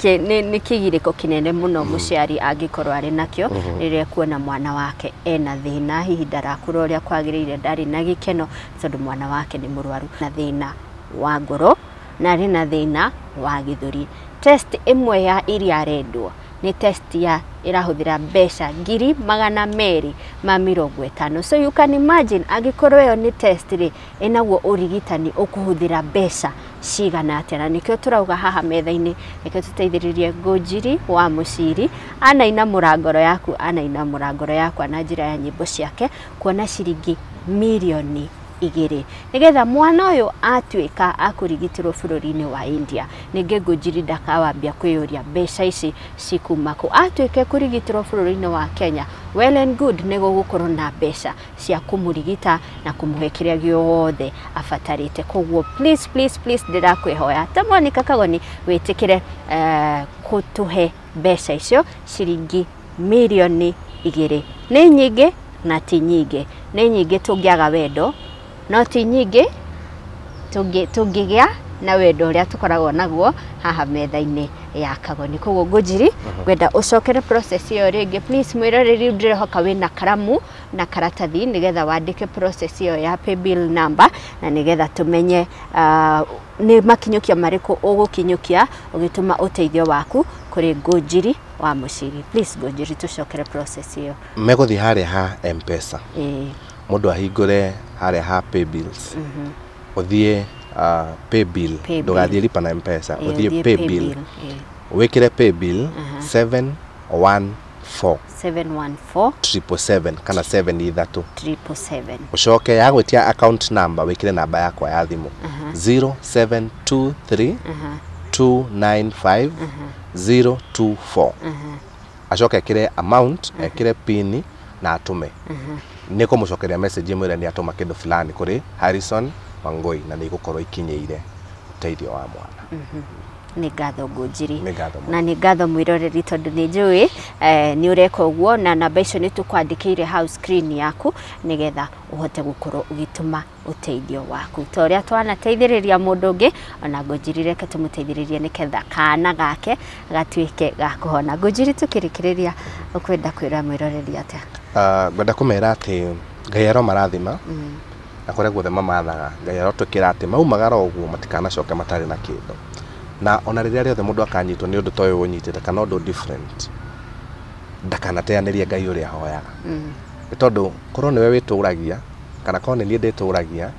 kĩgirĩko kĩnene mũno mũciari angĩkorwo arĩ nakĩo rĩrĩa kuona mwana wake ena thĩna hihi ndarakũra ũrĩa kwagĩrĩire ndarĩ na gĩkeno tondũ mwana wake nĩ mũrwaru na thĩna wa ngoro na arĩ na thĩna wa gĩthũri. Test ĩmwe ya iria arendwo ni test ya irahuthira mbeca 250. So you can imagine angĩkorwo ĩyo ni test ri enaguo ũrigitani ũkũhuthira mbeca cigana atĩa na nikio turauga haha metha-inĩ nikio tuteithĩrĩrie Ngunjiri wa Muchiri anaina mũrangoro yakwa na njĩra ya nyĩmbo ciake kuona ciringi milioni 2 nigetha mwana ũyũ atuĩka akũrigitirwo bũrũri-inĩ wa India ningĩ Ngunjiri ndakawambia kwĩyũria mbeca ici cikuma kũ atuĩke kũrigitirwo bũrũri-inĩ wa Kenya well and good nĩgũgũkorwo na mbeca cia kũmũrigita na kũmũhe kĩrĩa gĩothe abatarĩte koguo please ndĩrakwĩhoya ta Mwana Kagoni wĩtĩkĩre kũtũhe mbeca icio ciringi milioni 2 nĩ nyingĩ na ti nyingĩ nĩ nyingĩ tũngĩaga wendo no ti nyingĩ tũngĩgĩa na wendo ũrĩa tũkoragwo naguo haha metha-inĩ ya Kagoni koguo Ngunjiri gwenda ũcokere process ĩyo rĩngĩ please mwĩroreri ndĩrehoka wĩna karamu na karatathi nigetha wandĩke process ĩyo ya pay bill number na nigetha tũmenye nĩ makinyũkia marĩkũ ũgũkinyũkia ũgĩtũma ũteithio waku kũrĩ Ngunjiri wa Muchiri. Please Ngunjiri tũcokere process ĩyo megũthiĩ harĩa ha M-Pesa mundu ahingure harĩa ha pay bills uthie pay bill ndugathie lipa na M-Pesa uthie pay bill wikire pay bill 714 777 kana 7 ucoke ya gwitia account number wikire namba yakwa ya thimu 0723 295 024 acoke kire amount ekire pin na atume niko mucokeria message imwe ni atoma kindu fulani kuri Harrison Wangoi na nigukorwo ikinyĩire uteithio wa mwana. Nĩ ngatho Ngunjiri na nĩ ngatho mwĩroreri tondu nĩ njũĩ nĩ ureka ũguo na namba icio nĩ tũkwandĩkĩire house screen yaku nigetha uhote gukorwo ugituma uteithio waku ta ũrĩa twanateithĩrĩria mũndũ ũngĩ ona Ngunjiri reke tũmũteithĩrĩrie nĩketha kana gake gatuĩke ga kũhona. Ngunjiri tukĩrĩkĩrĩria ukwenda kwĩra mwĩroreri atĩa? Ngwenda kũmera atĩ Ngai aromarathima na kore guothe mamathaga Ngai arotwikira ati maumagara uguo matikanacoke matari na kindu na ona riria riothe mundu akanyitwo ni undu toyo unyitite kana undu different ndakanateanirie Ngai uria hoyaga tondu korwo niwe wituragia kana korwo ni nie ndituragia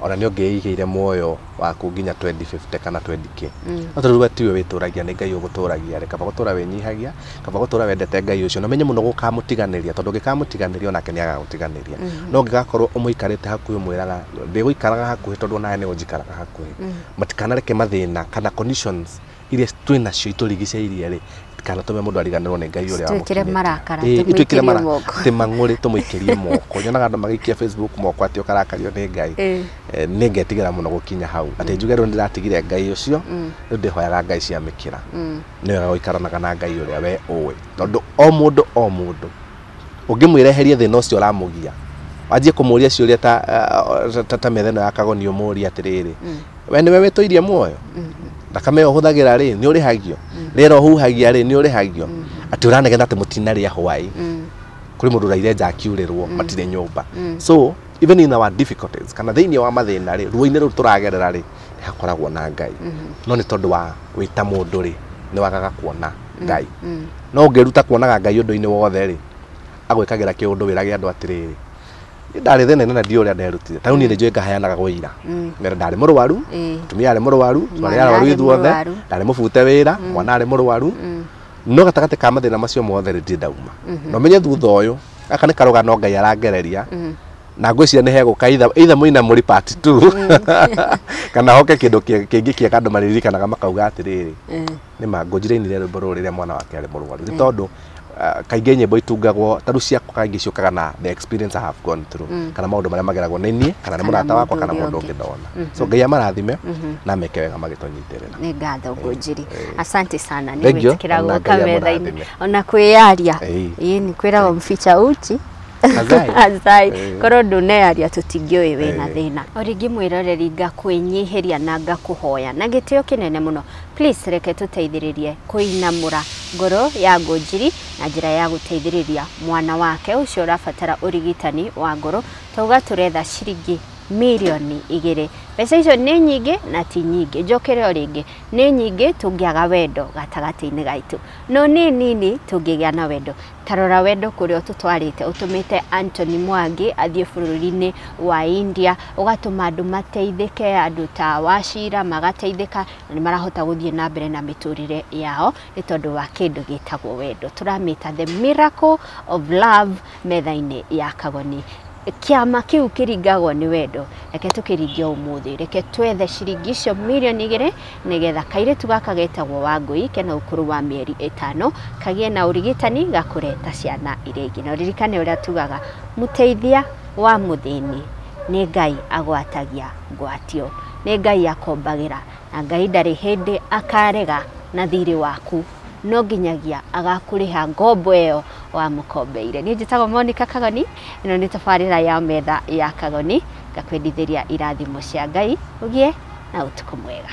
ona nĩ ũngĩigĩire muoyo waku nginya 2050 kana 20k atũruga tiwe wituragia nĩ Ngai ũgũtũragia reka bagũtũra wenyihagia kaba gũtũra wendete Ngai ũcio na menye mũno gũkamũtiganĩria tondũ ngĩkamũtiganĩria onake nĩ agagũtiganĩria no ngĩgakorwo ũmũikarĩte hakuhĩ mwĩraga ndĩgũikaraga hakuhĩ tondũ nawe nĩ ũnjikaraga hakuhĩ matikanareke mathĩna kana conditions iria twĩnacio itũrigicĩirie rĩ kana tume mundu ariganirwo ni Ngai uria twikire marakara mang'uri tumuikirie moko nyonaga andu magikia Facebook moko ati ukarakario ni Ngai ni ngetigira muno gukinya hau ati njuge ro ndiratigire Ngai ucio ndihoyaga Ngai cia mikira niwe goikaranaga na Ngai uria we uwe tondu o mundu ungimwireheria thina ucio ramugia wanjie kumuria ciuria ta metheno ya Kagoni umuria atiriri we niwe witoirie muoyo ndakame ũhũthagĩra rĩ nĩ ũrĩhagio rĩera ũhuhagia rĩ nĩ ũrĩhagio ati ũranegena ati mũtinarĩa hwaĩ kuri mũndũ raire nja akiurĩrwo matirĩ nyũmba so even in our difficulties kana thĩinĩ wa mathĩna rĩ ruo-inĩ rũu tũragerera rĩ nĩ hakoragwo na Ngai no nĩ tondũ wa wĩta mũndũ rĩ nĩ wagaga kuona Ngai no ũngĩruta kuonaga Ngai ũndũ-inĩ wothe rĩ agwĩkagĩra kĩũndũ wĩrage andũ atirĩrĩ ndari thene na ndio uria nderutire ta uni nĩnjũĩ ngaheanaga wĩira mere ndari mũrwaru tumia arĩ mũrwaru twari arwaru ithuothe ndari mũbute wĩra mwana arĩ mũrwaru no gatagatĩ ka mathĩna macio mothe rĩ ndauma no menye thutha ũyũ aka nĩ karũgano Ngai arangereria na ngwĩciria nĩ hegũka either Muinamuri part 2 kana hoke kĩndũ kĩngĩ kĩega andũ maririkanaga makauga atĩrĩrĩ nĩ Ngunjiri nire rwĩmbo rũrũ rĩrĩa mwana wake arĩ mũrwaru nĩ tondũ kaingĩ nyĩmbo itungagwo taru ciakwa kaingĩ ciũkaga na the experience I have gone through kana maũndũ marĩa mageragwo nĩ niĩ kana nĩ mũrata wakwa kana mũndũ ũngĩ ndona so Ngai amarathime na meke wega magĩtũnyitĩrĩra nĩ ngatho Ngunjiri asante sana nĩ wĩtĩkĩra gũka metha-inĩ ona kwĩyaria nĩ kwĩragwo mficha uchi azai korwo ndunearia tutingĩũĩ wĩna thĩna o rĩngĩ mwĩroreri ngakwĩnyihiria na ngakũhoya na gĩtĩo kĩnene mũno please reke tũteithĩrĩrie kũinamũra ngoro ya Ngunjiri na njĩra ya gũteithĩrĩria mwana wake ũcio ũrabatara ũrigitani wa ngoro tauga tũretha ciringi milioni 2 mbeca icio nĩ nyingĩ na ti nyingĩ njokere o rĩngĩ nĩ nyingĩ tũngĩaga wendo gatagatĩ-inĩ gaitũ no nĩ nini tũngĩgĩa na wendo tarora wendo kũrĩa ũtũtwarĩte ũtũmĩte Anthony Mwangi athiĩ bũrũri-inĩ wa India ũgatũma andũ mateithĩke andũ ta Wachira magateithĩka na nĩ marahota gũthiĩ na mbere na mĩtũrĩre yao nĩ tondũ wa kĩndũ gĩtagwo wendo tũramĩta the miracle of love metha-inĩ ya Kagoni kiama kiu kiringagwo ni wendo reke tukiringia umuthi reke twethe ciringi icio milioni 2 nigetha kairitu gaka getagwo Wangui kena ukuru wa mieri 5 kagie na urigitani gakureta ciana iria ingĩ na ririkane uria tugaga muteithia wa muthini ni Ngai agwatagia ngwatio ni Ngai akombagira na Ngai ndari hindi akarega na thiri waku no nginyagia agakuriha ngombo ĩyo wa mũkombeire ni njĩtagwo Monica Kagoni ĩno nĩ tabarĩra ya metha ya Kagoni ngakwendithĩria irathimo cia Ngai ũgie na ũtukũ mwega.